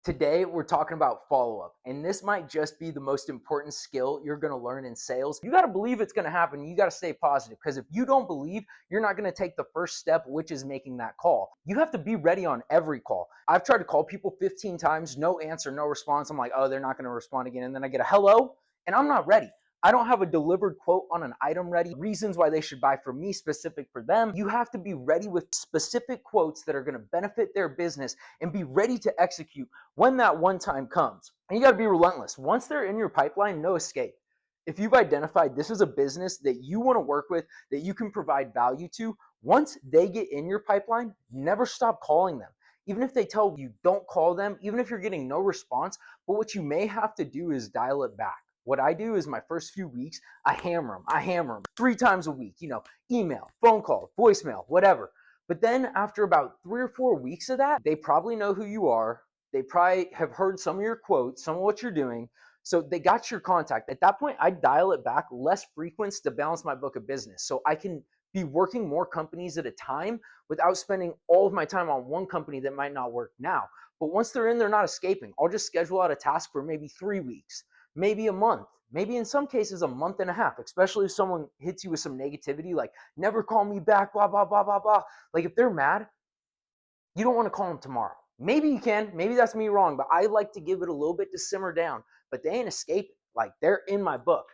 Today, we're talking about follow up, and this might just be the most important skill you're going to learn in sales. You got to believe it's going to happen. You got to stay positive because if you don't believe, you're not going to take the first step, which is making that call. You have to be ready on every call. I've tried to call people 15 times, no answer, no response. I'm like, oh, they're not going to respond again. And then I get a hello, and I'm not ready. I don't have a delivered quote on an item ready, reasons why they should buy from me, specific for them. You have to be ready with specific quotes that are going to benefit their business and be ready to execute when that one time comes. And you got to be relentless. Once they're in your pipeline, no escape. If you've identified this is a business that you want to work with, that you can provide value to, once they get in your pipeline, never stop calling them. Even if they tell you don't call them, even if you're getting no response, but what you may have to do is dial it back. What I do is my first few weeks, I hammer them 3 times a week, email, phone call, voicemail, whatever. But then after about 3 or 4 weeks of that, they probably know who you are. They probably have heard some of your quotes, some of what you're doing. So they got your contact. At that point, I dial it back less frequent to balance my book of business. So I can be working more companies at a time without spending all of my time on one company that might not work now. But once they're in, they're not escaping. I'll just schedule out a task for maybe 3 weeks, maybe a month, maybe in some cases a month and a half, especially if someone hits you with some negativity, like never call me back, blah, blah, blah, blah, blah. Like if they're mad, you don't want to call them tomorrow. Maybe you can, maybe that's me wrong, but I like to give it a little bit to simmer down, but they ain't escaping. Like they're in my book.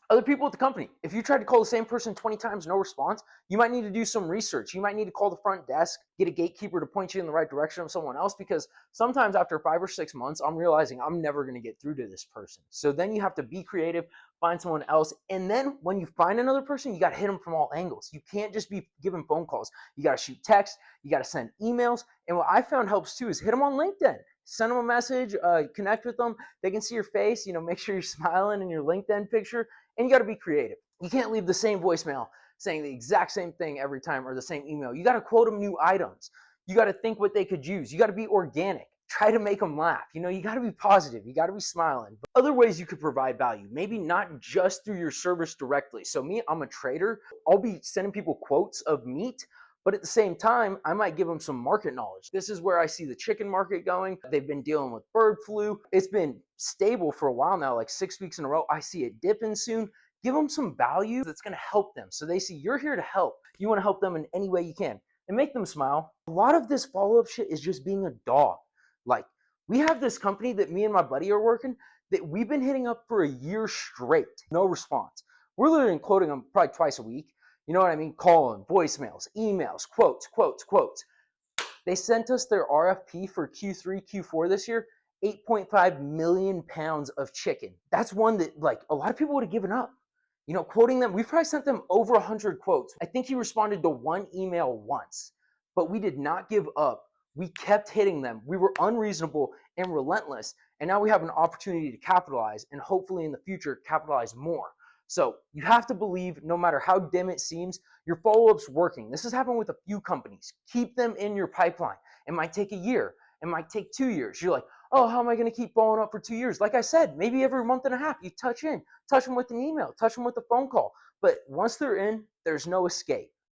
Other people at the company, if you tried to call the same person 20 times, no response, you might need to do some research. You might need to call the front desk, get a gatekeeper to point you in the right direction of someone else, because sometimes after 5 or 6 months, I'm realizing I'm never going to get through to this person. So then you have to be creative, find someone else. And then when you find another person, you got to hit them from all angles. You can't just be giving phone calls. You got to shoot text. You got to send emails. And what I found helps too is hit them on LinkedIn. Send them a message, connect with them. They can see your face, make sure you're smiling in your LinkedIn picture. And you got to be creative. You can't leave the same voicemail saying the exact same thing every time or the same email. You got to quote them new items. You got to think what they could use. You got to be organic. Try to make them laugh. You got to be positive. You got to be smiling. But other ways you could provide value, maybe not just through your service directly. So me, I'm a trader. I'll be sending people quotes of meat, but at the same time, I might give them some market knowledge. This is where I see the chicken market going. They've been dealing with bird flu. It's been stable for a while now, like 6 weeks in a row. I see it dipping soon. Give them some value that's going to help them. So they see you're here to help. You want to help them in any way you can and make them smile. A lot of this follow-up shit is just being a dog. Like we have this company that me and my buddy are working that we've been hitting up for a year straight. No response. We're literally quoting them probably twice a week. You know what I mean? Calling, voicemails, emails, quotes. They sent us their RFP for Q3, Q4 this year, 8.5 million pounds of chicken. That's one that like a lot of people would have given up. Quoting them, we probably sent them over 100 quotes. I think he responded to one email once, but we did not give up. We kept hitting them. We were unreasonable and relentless. And now we have an opportunity to capitalize and hopefully in the future capitalize more. So you have to believe no matter how dim it seems, your follow-up's working. This has happened with a few companies. Keep them in your pipeline. It might take a year. It might take 2 years. You're like, oh, how am I going to keep following up for 2 years? Like I said, maybe every month and a half, you touch them with an email, touch them with a phone call. But once they're in, there's no escape.